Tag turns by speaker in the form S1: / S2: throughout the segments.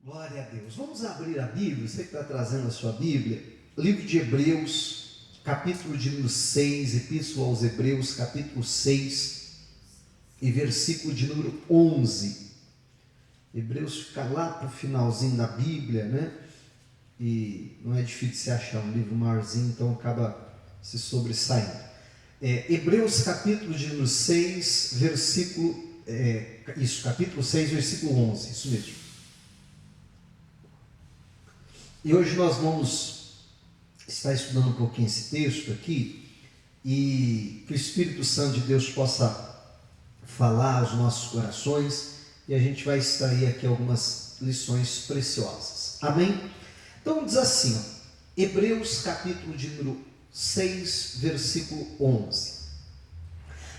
S1: Glória a Deus. Vamos abrir a Bíblia, você que está trazendo a sua Bíblia, livro de Hebreus, capítulo de número 6, epístola aos Hebreus, capítulo 6 e versículo de número 11. Hebreus fica lá para o finalzinho da Bíblia, né? E não é difícil se achar um livro maiorzinho, então acaba se sobressaindo. Hebreus capítulo de número 6, capítulo 6, versículo 11, isso mesmo. E hoje nós vamos estar estudando um pouquinho esse texto aqui, e que o Espírito Santo de Deus possa falar aos nossos corações, e a gente vai extrair aqui algumas lições preciosas. Amém? Então diz assim, Hebreus capítulo de número 6, versículo 11.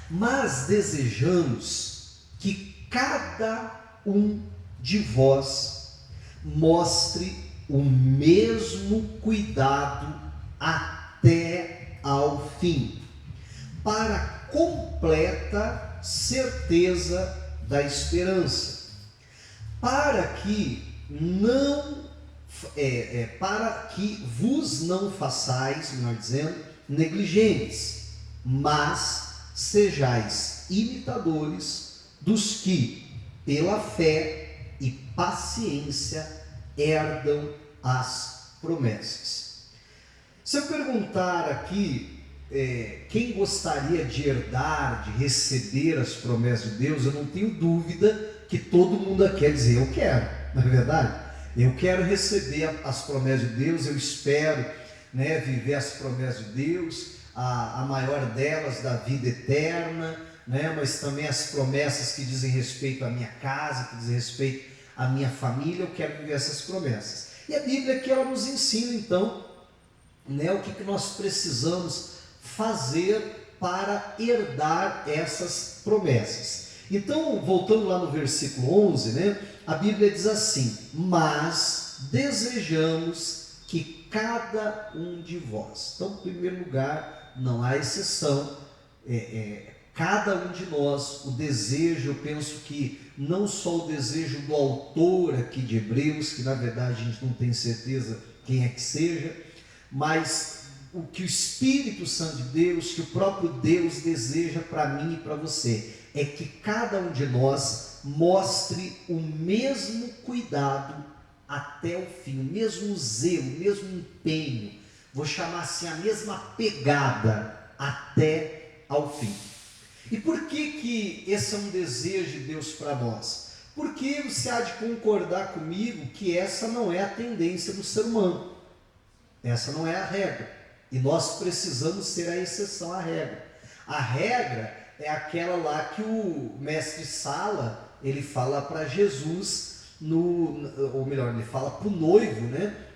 S1: Mas desejamos que cada um de vós mostre o mesmo cuidado até ao fim, para completa certeza da esperança, para que vos não façais, melhor dizendo, negligentes, mas sejais imitadores dos que, pela fé e paciência, herdam as promessas. Se eu perguntar aqui, quem gostaria de herdar, de receber as promessas de Deus, eu não tenho dúvida que todo mundo aqui quer dizer, eu quero, não é verdade? Eu quero receber as promessas de Deus, eu espero, viver as promessas de Deus, a maior delas da vida eterna, mas também as promessas que dizem respeito à minha casa, que dizem respeito à minha família, eu quero viver essas promessas. E a Bíblia aqui ela nos ensina então, o que nós precisamos fazer para herdar essas promessas. Então, voltando lá no versículo 11, a Bíblia diz assim: mas desejamos que cada um de vós, então, em primeiro lugar, não há exceção, cada um de nós, o desejo, eu penso que não só o desejo do autor aqui de Hebreus, que na verdade a gente não tem certeza quem é que seja, mas o que o Espírito Santo de Deus, que o próprio Deus deseja para mim e para você, é que cada um de nós mostre o mesmo cuidado até o fim, o mesmo zelo, o mesmo empenho, vou chamar assim, a mesma pegada até ao fim. E por que esse é um desejo de Deus para nós? Porque você há de concordar comigo que essa não é a tendência do ser humano, essa não é a regra, e nós precisamos ser a exceção à regra. A regra é aquela lá que o mestre Sala, ele fala para Jesus, ele fala para o noivo,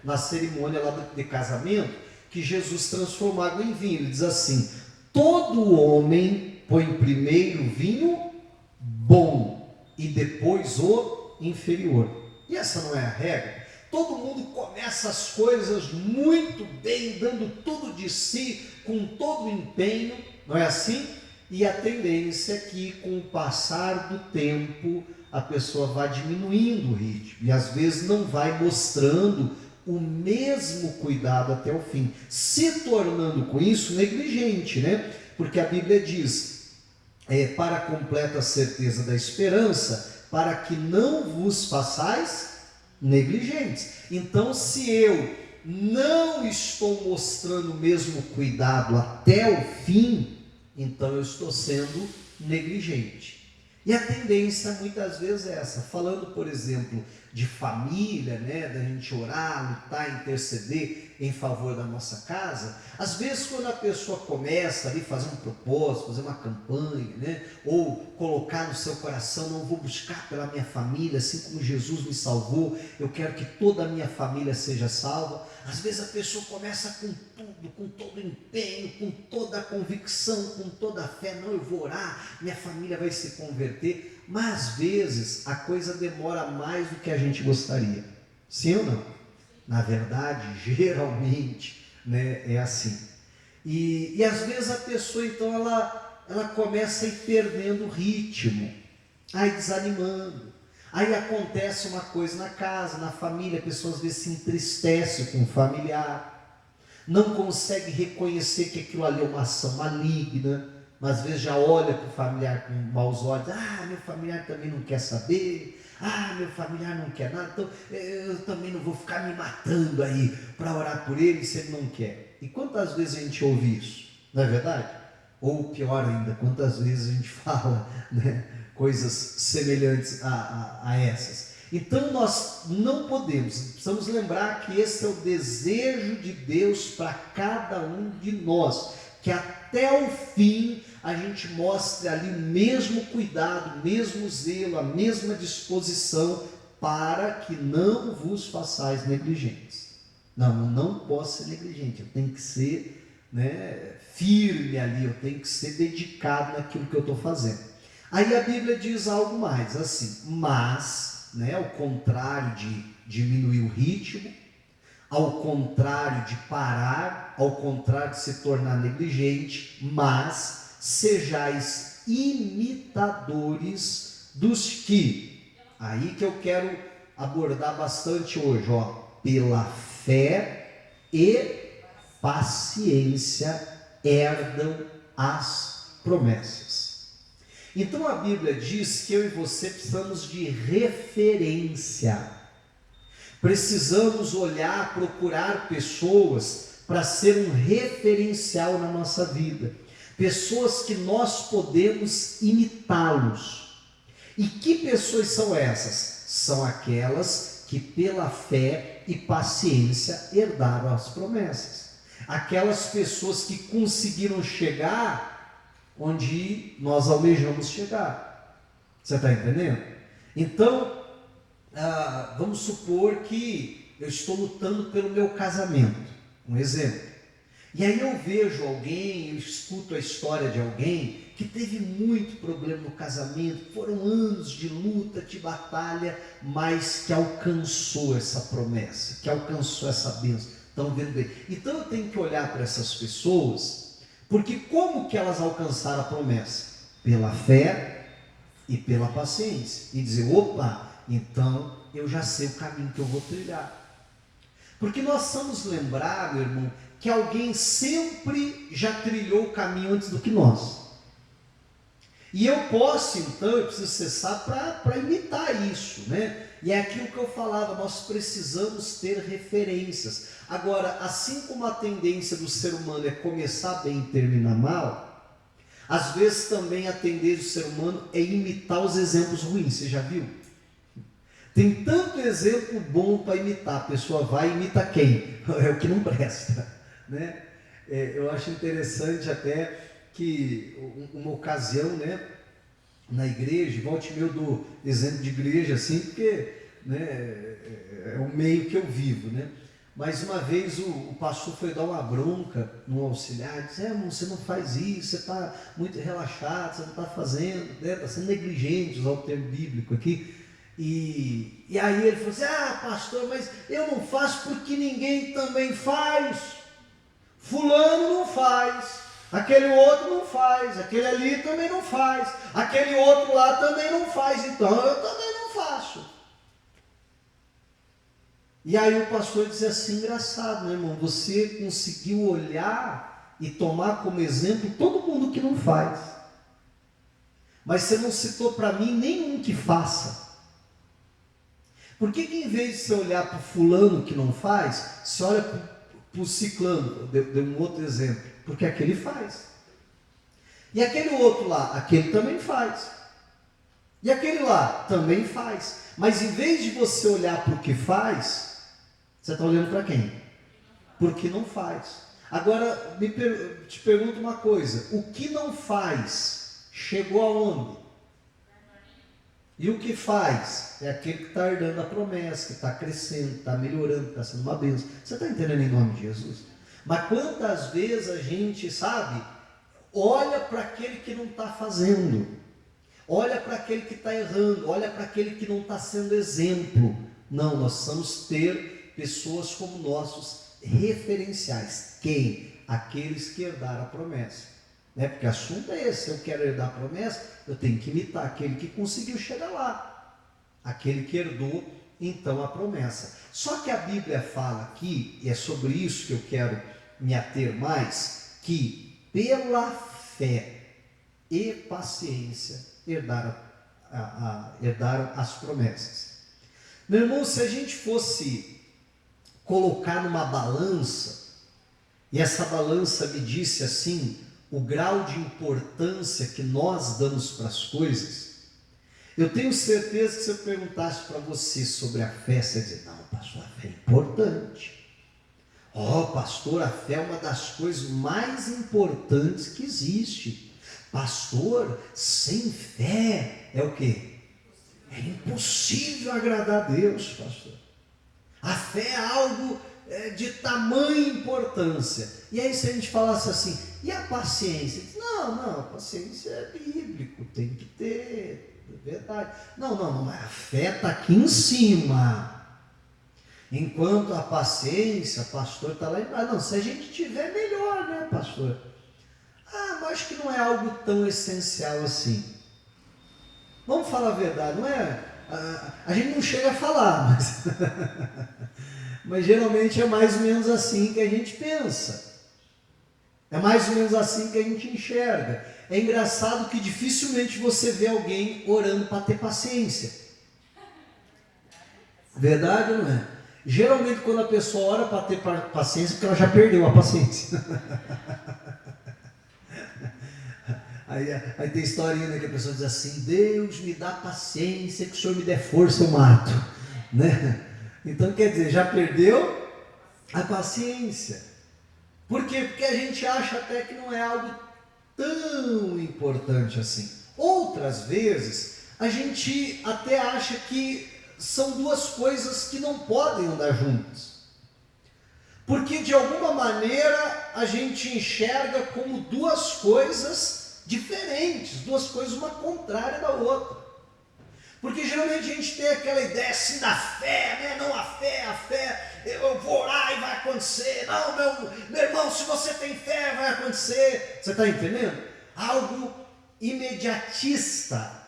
S1: na cerimônia lá de casamento, que Jesus transformou água em vinho. Ele diz assim: todo homem põe primeiro o vinho bom e depois o inferior. E essa não é a regra? Todo mundo começa as coisas muito bem, dando tudo de si, com todo o empenho, não é assim? E a tendência é que com o passar do tempo a pessoa vai diminuindo o ritmo e às vezes não vai mostrando o mesmo cuidado até o fim, se tornando com isso negligente, Porque a Bíblia diz, para completa certeza da esperança, para que não vos façais negligentes. Então, se eu não estou mostrando o mesmo cuidado até o fim, então eu estou sendo negligente. E a tendência muitas vezes é essa. Falando, por exemplo, de família, da gente orar, lutar, interceder em favor da nossa casa, às vezes quando a pessoa começa ali fazer um propósito, fazer uma campanha, ou colocar no seu coração, não vou buscar pela minha família, assim como Jesus me salvou, eu quero que toda a minha família seja salva. Às vezes a pessoa começa com tudo, com todo o empenho, com toda a convicção, com toda a fé, não, eu vou orar, minha família vai se converter, mas às vezes a coisa demora mais do que a gente gostaria, sim ou não? Na verdade, geralmente, é assim. E às vezes a pessoa, então, ela começa a ir perdendo o ritmo, aí desanimando. Aí acontece uma coisa na casa, na família, a pessoa às vezes se entristece com o familiar, não consegue reconhecer que aquilo ali é uma ação maligna, mas às vezes já olha para o familiar com maus olhos. Meu familiar também não quer saber, meu familiar não quer nada, então eu também não vou ficar me matando aí para orar por ele se ele não quer. E quantas vezes a gente ouve isso, não é verdade? Ou pior ainda, quantas vezes a gente fala, né, coisas semelhantes a essas. Então nós não podemos, precisamos lembrar que esse é o desejo de Deus para cada um de nós, que até o fim a gente mostre ali o mesmo cuidado, o mesmo zelo, a mesma disposição, para que não vos façais negligentes. Não posso ser negligente, eu tenho que ser, né, firme ali, eu tenho que ser dedicado naquilo que eu estou fazendo. Aí a Bíblia diz algo mais, assim, mas, né, ao contrário de diminuir o ritmo, ao contrário de parar, ao contrário de se tornar negligente, mas sejais imitadores dos que, aí que eu quero abordar bastante hoje, pela fé e paciência herdam as promessas. Então a Bíblia diz que eu e você precisamos de referência, precisamos olhar, procurar pessoas para ser um referencial na nossa vida, pessoas que nós podemos imitá-los. E que pessoas são essas? São aquelas que pela fé e paciência herdaram as promessas, aquelas pessoas que conseguiram chegar onde nós almejamos chegar. Você está entendendo? Então, vamos supor que eu estou lutando pelo meu casamento, um exemplo. E aí eu vejo alguém, eu escuto a história de alguém que teve muito problema no casamento, foram anos de luta, de batalha, mas que alcançou essa promessa, que alcançou essa bênção. Estão vendo bem? Então eu tenho que olhar para essas pessoas, porque como que elas alcançaram a promessa? Pela fé e pela paciência. E dizer, opa, então eu já sei o caminho que eu vou trilhar. Porque nós precisamos lembrar, meu irmão, que alguém sempre já trilhou o caminho antes do que nós. E eu posso, então, eu preciso cessar para imitar isso, né? E é aquilo que eu falava, nós precisamos ter referências. Agora, assim como a tendência do ser humano é começar bem e terminar mal, às vezes também a tendência do ser humano é imitar os exemplos ruins. Você já viu? Tem tanto exemplo bom para imitar, a pessoa vai e imita quem? É o que não presta, né? Eu acho interessante até que uma ocasião, né, na igreja, volte e meia eu dou exemplo de igreja assim, porque, né, é o meio que eu vivo, né? Mas uma vez o pastor foi dar uma bronca no auxiliar, disse, irmão, você não faz isso, você está muito relaxado, você não está fazendo, né? Está sendo negligente, usar o termo bíblico aqui. E aí ele falou assim, pastor, mas eu não faço porque ninguém também faz. Fulano não faz, aquele outro não faz, aquele ali também não faz, aquele outro lá também não faz, então eu também não faço. E aí o pastor disse assim, engraçado, né, irmão? Você conseguiu olhar e tomar como exemplo todo mundo que não faz, mas você não citou para mim nenhum que faça. Por que em vez de você olhar para o fulano que não faz, você olha para o ciclano? Deu um outro exemplo, porque aquele faz. E aquele outro lá, aquele também faz. E aquele lá também faz. Mas em vez de você olhar para o que faz, você está olhando para quem? Porque não faz. Agora, te pergunto uma coisa, o que não faz, chegou aonde? E o que faz? É aquele que está herdando a promessa, que está crescendo, está melhorando, está sendo uma bênção. Você está entendendo em nome de Jesus? Mas quantas vezes a gente, sabe, olha para aquele que não está fazendo, olha para aquele que está errando, olha para aquele que não está sendo exemplo. Não, nós precisamos ter pessoas como nossos referenciais. Quem? Aqueles que herdaram a promessa. Né? Porque o assunto é esse, se eu quero herdar a promessa, eu tenho que imitar aquele que conseguiu chegar lá. aquele que herdou então a promessa. Só que a Bíblia fala aqui, e é sobre isso que eu quero me ater mais, que pela fé e paciência herdaram as promessas. Meu irmão, se a gente fosse colocar numa balança, e essa balança me disse assim, o grau de importância que nós damos para as coisas, eu tenho certeza que se eu perguntasse para você sobre a fé, você ia dizer, não, pastor, a fé é importante. Pastor, a fé é uma das coisas mais importantes que existe. Pastor, sem fé é o quê? É impossível agradar a Deus, pastor. A fé é algo de tamanha importância. E aí se a gente falasse assim, e a paciência? Não, a paciência é bíblico, tem que ter, é verdade. Não, a fé está aqui em cima. Enquanto a paciência, pastor, está lá embaixo. Não, se a gente tiver, melhor, né, pastor? Mas acho que não é algo tão essencial assim. Vamos falar a verdade, não é? A gente não chega a falar, mas geralmente é mais ou menos assim que a gente pensa. É mais ou menos assim que a gente enxerga. É engraçado que dificilmente você vê alguém orando para ter paciência. Verdade ou não é? Geralmente quando a pessoa ora para ter paciência, porque ela já perdeu a paciência. Aí tem historinha, né, que a pessoa diz assim, Deus me dá paciência, que o Senhor me der força, eu mato. Né? Então quer dizer, já perdeu a paciência. Por quê? Porque a gente acha até que não é algo tão importante assim. Outras vezes, a gente até acha que são duas coisas que não podem andar juntas. Porque de alguma maneira a gente enxerga como duas coisas diferentes, duas coisas uma contrária da outra. Porque geralmente a gente tem aquela ideia assim da fé, né? Não, a fé, eu vou orar e vai acontecer. Não, meu irmão, se você tem fé, vai acontecer. Você está entendendo? Algo imediatista.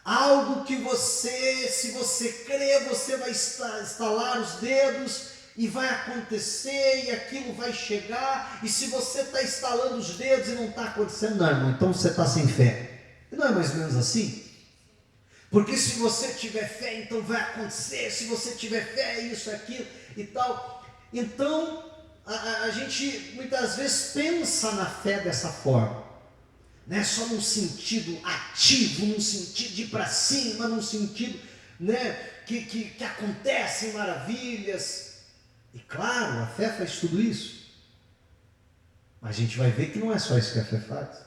S1: Algo que você, se você crer, você vai estalar os dedos e vai acontecer, e aquilo vai chegar, e se você está estalando os dedos e não está acontecendo, não, irmão, então você está sem fé. E não é mais ou menos assim? Porque se você tiver fé, então vai acontecer, se você tiver fé, isso, aquilo e tal. Então, a gente muitas vezes pensa na fé dessa forma. Não é só num sentido ativo, num sentido de ir para cima, num sentido, né, que acontecem maravilhas. E claro, a fé faz tudo isso. Mas a gente vai ver que não é só isso que a fé faz.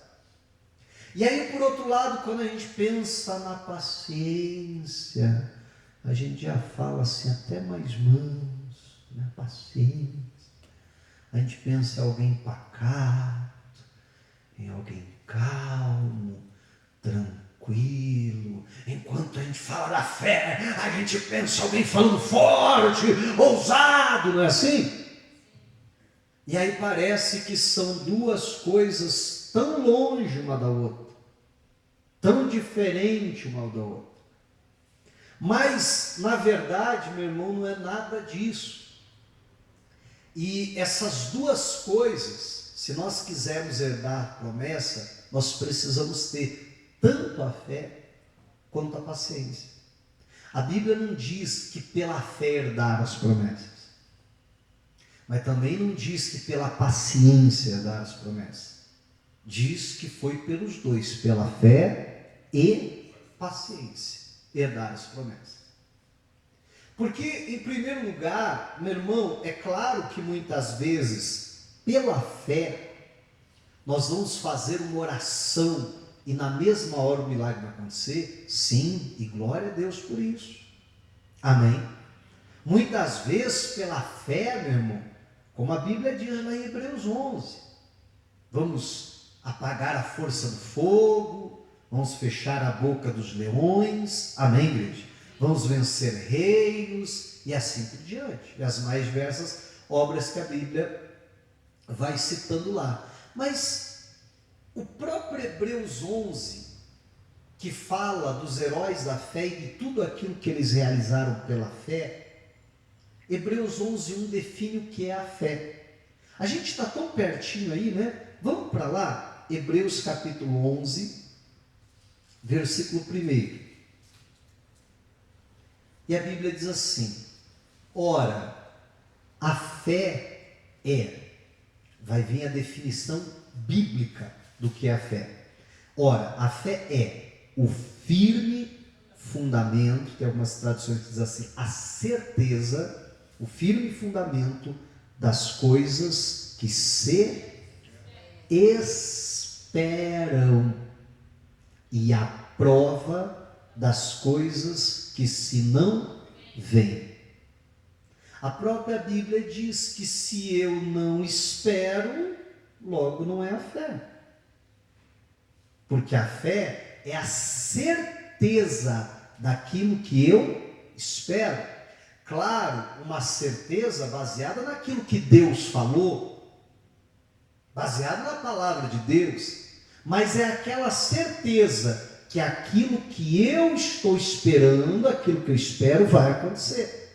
S1: E aí, por outro lado, quando a gente pensa na paciência, a gente já fala assim, até mais manso, né? Paciência. A gente pensa em alguém pacato, em alguém calmo, tranquilo. Enquanto a gente fala da fé, a gente pensa em alguém falando forte, ousado, não é assim? E aí parece que são duas coisas tão longe uma da outra, tão diferente uma da outra. Mas, na verdade, meu irmão, não é nada disso. E essas duas coisas, se nós quisermos herdar a promessa, nós precisamos ter tanto a fé quanto a paciência. A Bíblia não diz que pela fé herdar as promessas, mas também não diz que pela paciência herdar as promessas. Diz que foi pelos dois, pela fé e paciência, herdar as promessas. Porque, em primeiro lugar, meu irmão, é claro que muitas vezes, pela fé, nós vamos fazer uma oração e na mesma hora o milagre vai acontecer? Sim, e glória a Deus por isso. Amém? Muitas vezes, pela fé, meu irmão, como a Bíblia diz lá em Hebreus 11, vamos apagar a força do fogo, vamos fechar a boca dos leões, amém, igreja? Vamos vencer reinos e assim por diante. E as mais diversas obras que a Bíblia vai citando lá. Mas o próprio Hebreus 11 que fala dos heróis da fé e de tudo aquilo que eles realizaram pela fé, Hebreus 11:1 define o que é a fé. A gente está tão pertinho aí, né? Vamos para lá, Hebreus capítulo 11, versículo 1. E a Bíblia diz assim: ora, a fé vai vir a definição bíblica do que é a fé. Ora, a fé é o firme fundamento, tem algumas traduções que dizem assim, a certeza, o firme fundamento das coisas que se esperam e a prova das coisas que se não veem. A própria Bíblia diz que se eu não espero, logo não é a fé. Porque a fé é a certeza daquilo que eu espero. Claro, uma certeza baseada naquilo que Deus falou, baseada na palavra de Deus, mas é aquela certeza que aquilo que eu estou esperando, aquilo que eu espero vai acontecer.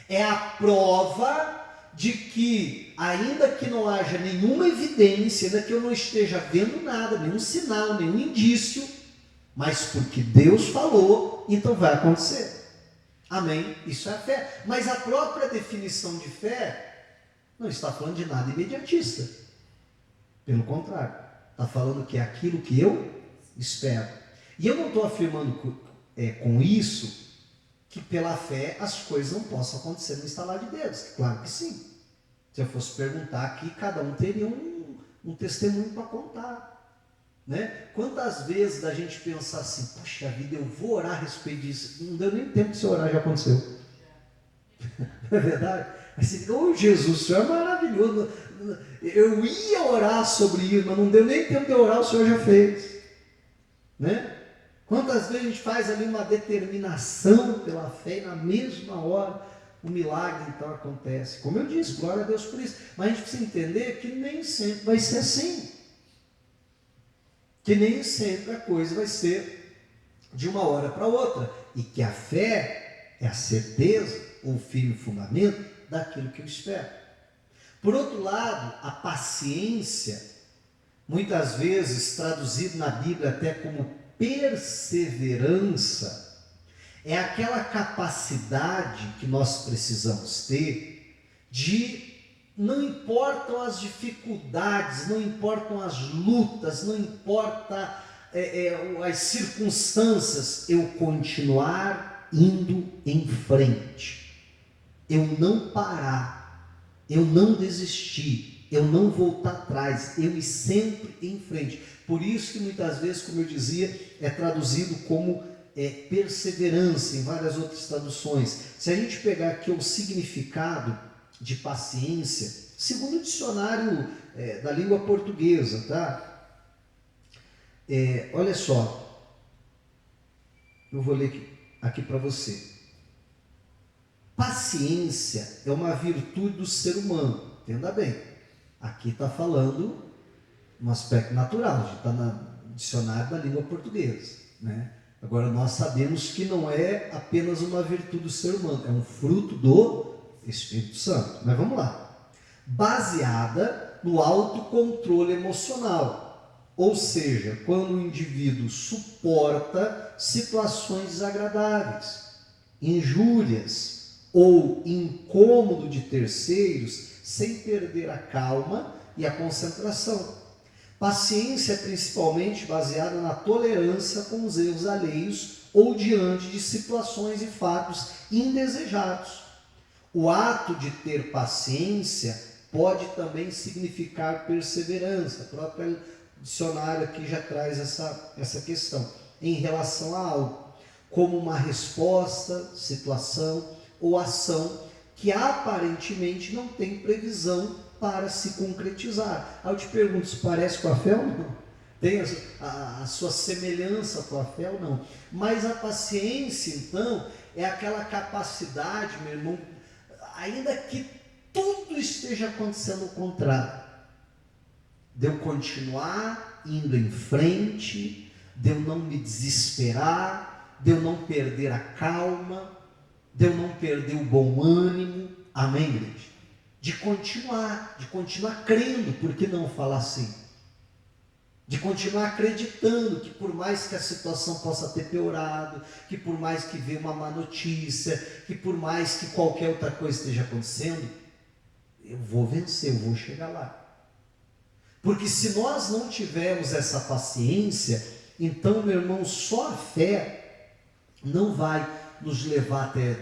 S1: É a prova de que, ainda que não haja nenhuma evidência, ainda que eu não esteja vendo nada, nenhum sinal, nenhum indício, mas porque Deus falou, então vai acontecer. Amém? Isso é fé. Mas a própria definição de fé não está falando de nada imediatista. Pelo contrário, está falando que é aquilo que eu espero. E eu não estou afirmando com isso que pela fé as coisas não possam acontecer no estalar de dedos. Claro que sim. Se eu fosse perguntar aqui, cada um teria um testemunho para contar. Né? Quantas vezes da gente pensar assim, poxa vida, eu vou orar a respeito disso. Não deu nem tempo de você orar, já aconteceu. Não é verdade? Aí você fica, ô Jesus, o Senhor é maravilhoso. Eu ia orar sobre isso, mas não deu nem tempo de orar, o Senhor já fez. Né? Quantas vezes a gente faz ali uma determinação pela fé e na mesma hora o milagre então acontece. Como eu disse, glória a Deus por isso. Mas a gente precisa entender que nem sempre vai ser assim. Que nem sempre a coisa vai ser de uma hora para outra. E que a fé é a certeza ou firme fundamento daquilo que eu espero. Por outro lado, a paciência, muitas vezes traduzido na Bíblia até como perseverança, é aquela capacidade que nós precisamos ter de, não importam as dificuldades, não importam as lutas, não importa as circunstâncias, eu continuar indo em frente, eu não parar, eu não desistir, eu não voltar atrás, eu ir sempre em frente. Por isso que muitas vezes, como eu dizia, é traduzido como perseverança, em várias outras traduções. Se a gente pegar aqui o significado de paciência, segundo o dicionário da língua portuguesa, tá? Olha só, eu vou ler aqui para você. Paciência é uma virtude do ser humano, entenda bem. Aqui está falando no aspecto natural, está no dicionário da língua portuguesa, né? Agora nós sabemos que não é apenas uma virtude do ser humano, é um fruto do Espírito Santo. Mas vamos lá. Baseada no autocontrole emocional, ou seja, quando o indivíduo suporta situações desagradáveis, injúrias ou incômodo de terceiros sem perder a calma e a concentração. Paciência é principalmente baseada na tolerância com os erros alheios ou diante de situações e fatos indesejados. O ato de ter paciência pode também significar perseverança. O próprio dicionário aqui já traz essa questão em relação a algo, como uma resposta, situação ou ação que aparentemente não tem previsão para se concretizar. Aí eu te pergunto, isso parece com a fé ou não? Tem a sua semelhança com a fé ou não? Mas a paciência, então, é aquela capacidade, meu irmão, ainda que tudo esteja acontecendo ao contrário, de eu continuar indo em frente, de eu não me desesperar, de eu não perder a calma, de eu não perder o bom ânimo, amém, igreja? De continuar crendo, por que não falar assim? De continuar acreditando que por mais que a situação possa ter piorado, que por mais que venha uma má notícia, que por mais que qualquer outra coisa esteja acontecendo, eu vou vencer, eu vou chegar lá. Porque se nós não tivermos essa paciência, então, meu irmão, só a fé não vai nos levar até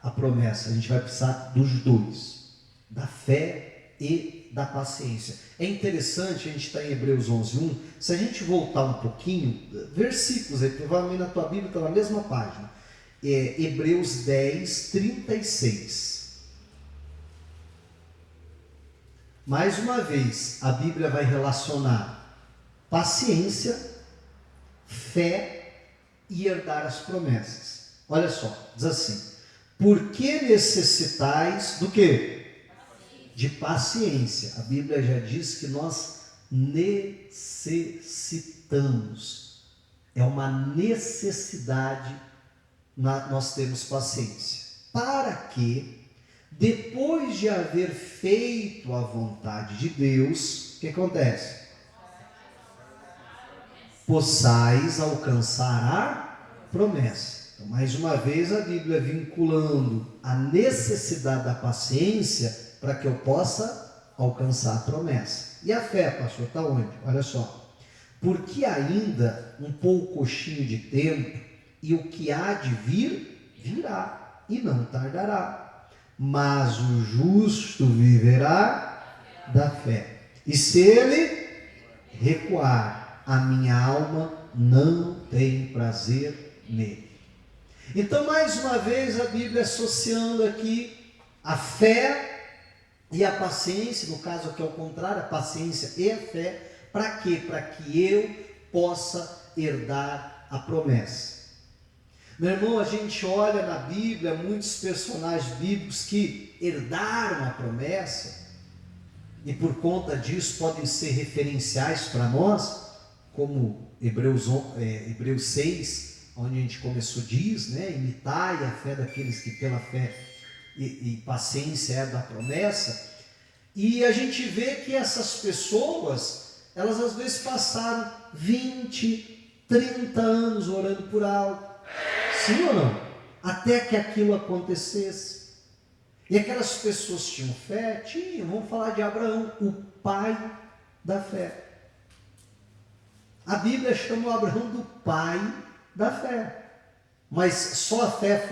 S1: a promessa. A gente vai precisar dos dois, da fé e da paciência. É interessante, a gente está em Hebreus 11:1, se a gente voltar um pouquinho, versículos, aí, provavelmente na tua Bíblia está na mesma página, Hebreus 10:36. Mais uma vez, a Bíblia vai relacionar paciência, fé e herdar as promessas. Olha só, diz assim: por que necessitais do quê? De paciência. A Bíblia já diz que nós necessitamos. É uma necessidade nós termos paciência. Para que, depois de haver feito a vontade de Deus, o que acontece? Possais alcançar a promessa. Então, mais uma vez, a Bíblia vinculando a necessidade da paciência para que eu possa alcançar a promessa. E a fé, pastor, está onde? Olha só. Porque ainda um poucochinho de tempo, e o que há de vir, virá, e não tardará. Mas o justo viverá da fé. E se ele recuar, a minha alma não tem prazer nele. Então, mais uma vez, a Bíblia associando aqui a fé e a paciência, no caso aqui ao contrário, a paciência e a fé, para quê? Para que eu possa herdar a promessa. Meu irmão, a gente olha na Bíblia muitos personagens bíblicos que herdaram a promessa, e por conta disso podem ser referenciais para nós, como Hebreus 6, onde a gente começou, diz, né, imitai a fé daqueles que pela fé e paciência herdam a promessa. E a gente vê que essas pessoas, elas às vezes passaram 20, 30 anos orando por algo, sim ou não? Até que aquilo acontecesse. E aquelas pessoas tinham fé? Tinham. Vamos falar de Abraão, o pai da fé. A Bíblia chama o Abraão do pai da fé. Mas só a fé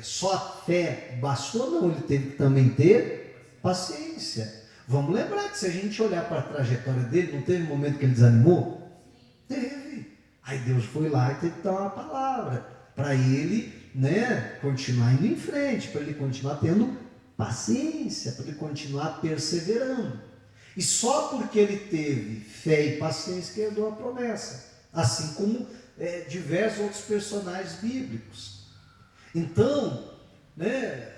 S1: só a fé bastou? Não, ele teve que também ter paciência. Vamos lembrar que se a gente olhar para a trajetória dele, não teve um momento que ele desanimou? Teve. Aí Deus foi lá e teve que dar uma palavra para ele, né, continuar indo em frente, para ele continuar tendo paciência, para ele continuar perseverando. E só porque ele teve fé e paciência que herdou a promessa, assim como diversos outros personagens bíblicos. Então, né,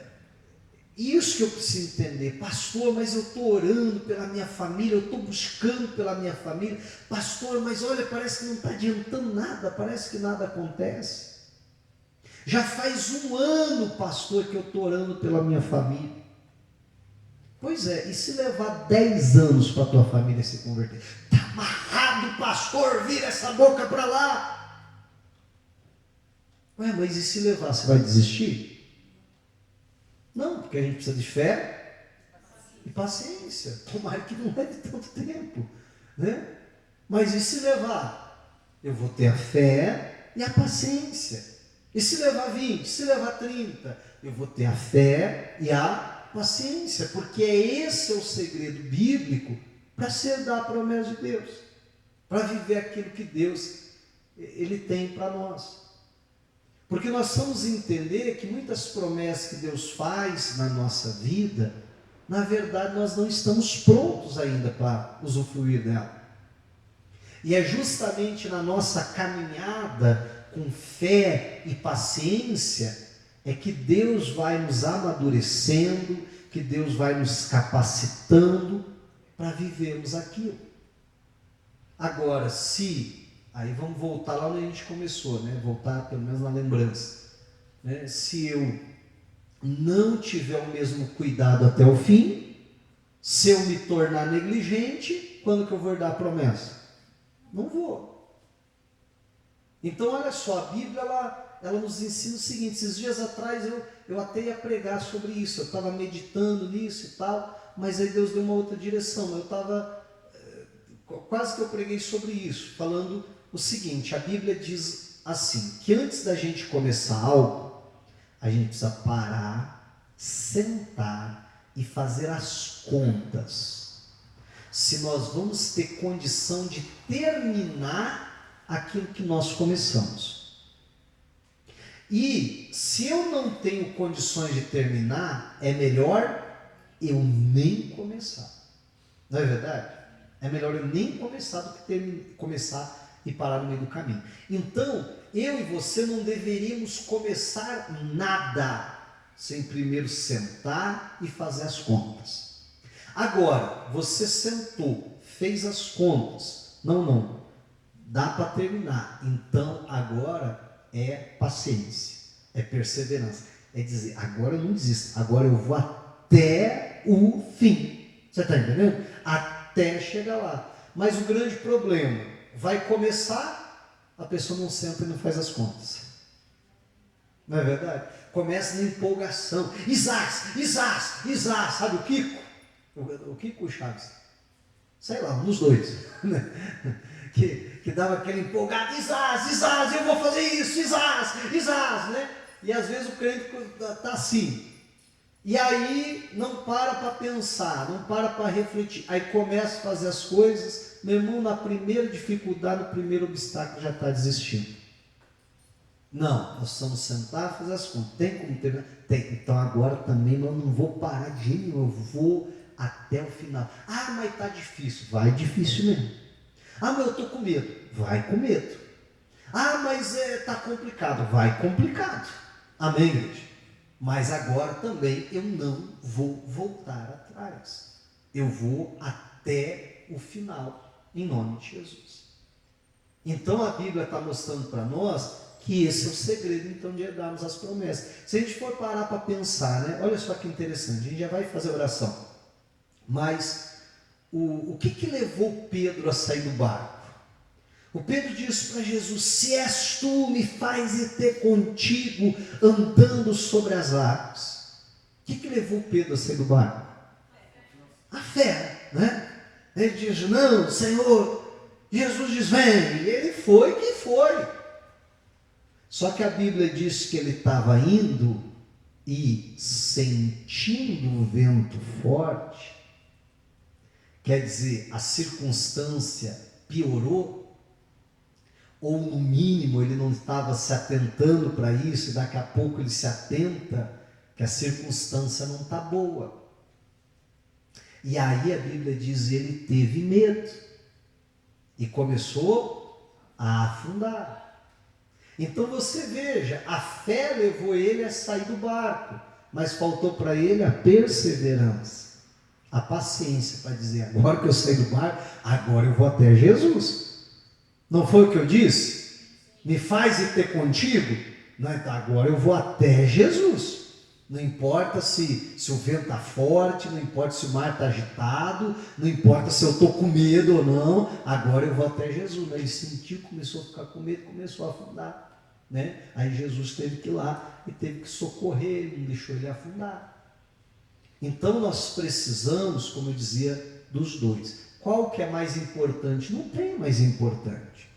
S1: isso que eu preciso entender, pastor, mas eu estou orando pela minha família, eu estou buscando pela minha família, pastor, mas olha, parece que não está adiantando nada, parece que nada acontece. Já faz 1 ano, pastor, que eu estou orando pela minha família. Pois é, e se levar 10 anos para a tua família se converter? Está amarrado, pastor, vira essa boca para lá. Ué, mas e se levar, você vai desistir? Não, porque a gente precisa de fé e paciência. Tomara que não leve tanto tempo, né? Mas e se levar? Eu vou ter a fé e a paciência. E se levar 20, se levar 30, eu vou ter a fé e a paciência, porque esse é o segredo bíblico para se herdar a promessa de Deus, para viver aquilo que Deus ele tem para nós. Porque nós vamos entender que muitas promessas que Deus faz na nossa vida, na verdade nós não estamos prontos ainda para usufruir dela. E é justamente na nossa caminhada com fé e paciência é que Deus vai nos amadurecendo, que Deus vai nos capacitando para vivermos aquilo. Agora, se aí vamos voltar lá onde a gente começou, né? Voltar pelo menos na lembrança, né? Se eu não tiver o mesmo cuidado até o fim, se eu me tornar negligente, quando que eu vou dar a promessa? Não vou. Então olha só, a Bíblia ela nos ensina o seguinte. Esses dias atrás eu até ia pregar sobre isso, eu estava meditando nisso e tal, mas aí Deus deu uma outra direção. Eu estava, quase que eu preguei sobre isso, falando o seguinte: a Bíblia diz assim, que antes da gente começar algo, a gente precisa parar, sentar e fazer as contas. Se nós vamos ter condição de terminar aquilo que nós começamos. E se eu não tenho condições de terminar, é melhor eu nem começar. Não é verdade? É melhor eu nem começar do que começar e parar no meio do caminho. Então, eu e você não deveríamos começar nada sem primeiro sentar e fazer as contas. Agora, você sentou, fez as contas. Não, dá para terminar. Então, agora é paciência, é perseverança. É dizer, agora eu não desisto, agora eu vou até o fim. Você está entendendo? Até chegar lá. Mas o grande problema, vai começar, a pessoa não senta e não faz as contas. Não é verdade? Começa na empolgação. Isás, sabe o Kiko? O Kiko ou o Chaves? Sei lá, um dos dois. que dava aquele empolgado, Isás, eu vou fazer isso, Isás, né? E às vezes o crente está assim. E aí não para pensar, não para refletir. Aí começa a fazer as coisas, meu irmão, na primeira dificuldade, no primeiro obstáculo já está desistindo. Não, nós precisamos sentar e fazer as contas. Tem como terminar? Tem. Então agora também eu não vou parar de novo, eu vou até o final. Ah, mas está difícil. Vai difícil mesmo. Ah, mas eu estou com medo. Vai com medo. Ah, mas está complicado. Vai complicado. Amém, igreja? Mas agora também eu não vou voltar atrás. Eu vou até o final, em nome de Jesus. Então a Bíblia está mostrando para nós que esse é o segredo, então, de herdarmos as promessas. Se a gente for parar para pensar, né? Olha só que interessante, a gente já vai fazer oração. Mas o que levou Pedro a sair do barco? O Pedro disse para Jesus: se és tu, me faz ir ter contigo andando sobre as águas. O que levou Pedro a sair do barco? A fé, né? Ele diz: não, Senhor. Jesus diz: vem. E ele foi que foi. Só que a Bíblia diz que ele estava indo e sentindo o vento forte. Quer dizer, a circunstância piorou, ou no mínimo ele não estava se atentando para isso, e daqui a pouco ele se atenta que a circunstância não está boa. E aí a Bíblia diz: ele teve medo e começou a afundar. Então você veja, a fé levou ele a sair do barco, mas faltou para ele a perseverança, a paciência para dizer: agora que eu saí do barco, agora eu vou até Jesus. Não foi o que eu disse? Me faz ir ter contigo? Não, então agora eu vou até Jesus. Não importa se o vento está forte, não importa se o mar está agitado, não importa se eu estou com medo ou não, agora eu vou até Jesus. Aí ele sentiu, começou a ficar com medo, começou a afundar. Né? Aí Jesus teve que ir lá e teve que socorrer ele, não deixou ele afundar. Então nós precisamos, como eu dizia, dos dois. Qual que é mais importante? Não tem mais importante.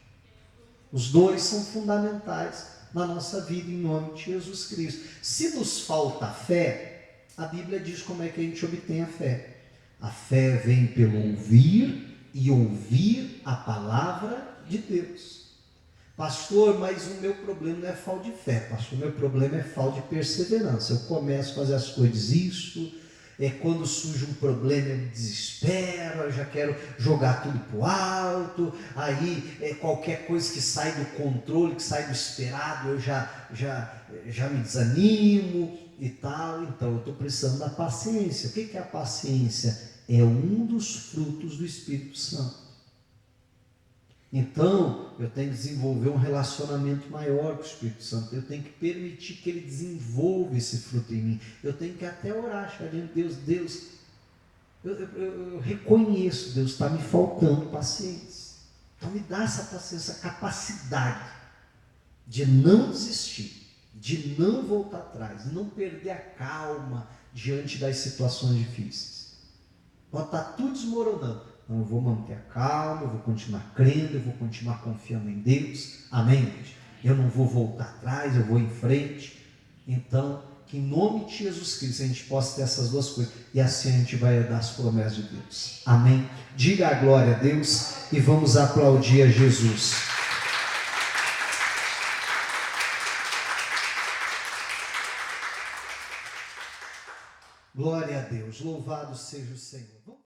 S1: Os dois são fundamentais na nossa vida, em nome de Jesus Cristo. Se nos falta fé, a Bíblia diz como é que a gente obtém a fé. A fé vem pelo ouvir, e ouvir a palavra de Deus. Pastor, mas o meu problema não é falta de fé, pastor, o meu problema é falta de perseverança. Eu começo a fazer as coisas, isso, quando surge um problema eu me desespero, eu já quero jogar tudo para o alto, aí qualquer coisa que sai do controle, que sai do esperado, eu já me desanimo e tal. Então eu estou precisando da paciência. O que é a paciência? É um dos frutos do Espírito Santo. Então, eu tenho que desenvolver um relacionamento maior com o Espírito Santo. Eu tenho que permitir que ele desenvolva esse fruto em mim. Eu tenho que até orar, achar diante de Deus, eu reconheço, Deus, está me faltando paciência. Então me dá essa paciência, essa capacidade de não desistir, de não voltar atrás, de não perder a calma diante das situações difíceis. Pode estar tudo desmoronando. Então, eu vou manter a calma, eu vou continuar crendo, eu vou continuar confiando em Deus. Amém, igreja? Eu não vou voltar atrás, eu vou em frente. Então, que em nome de Jesus Cristo a gente possa ter essas duas coisas. E assim a gente vai herdar as promessas de Deus. Amém? Diga a glória a Deus e vamos aplaudir a Jesus. Glória a Deus. Louvado seja o Senhor.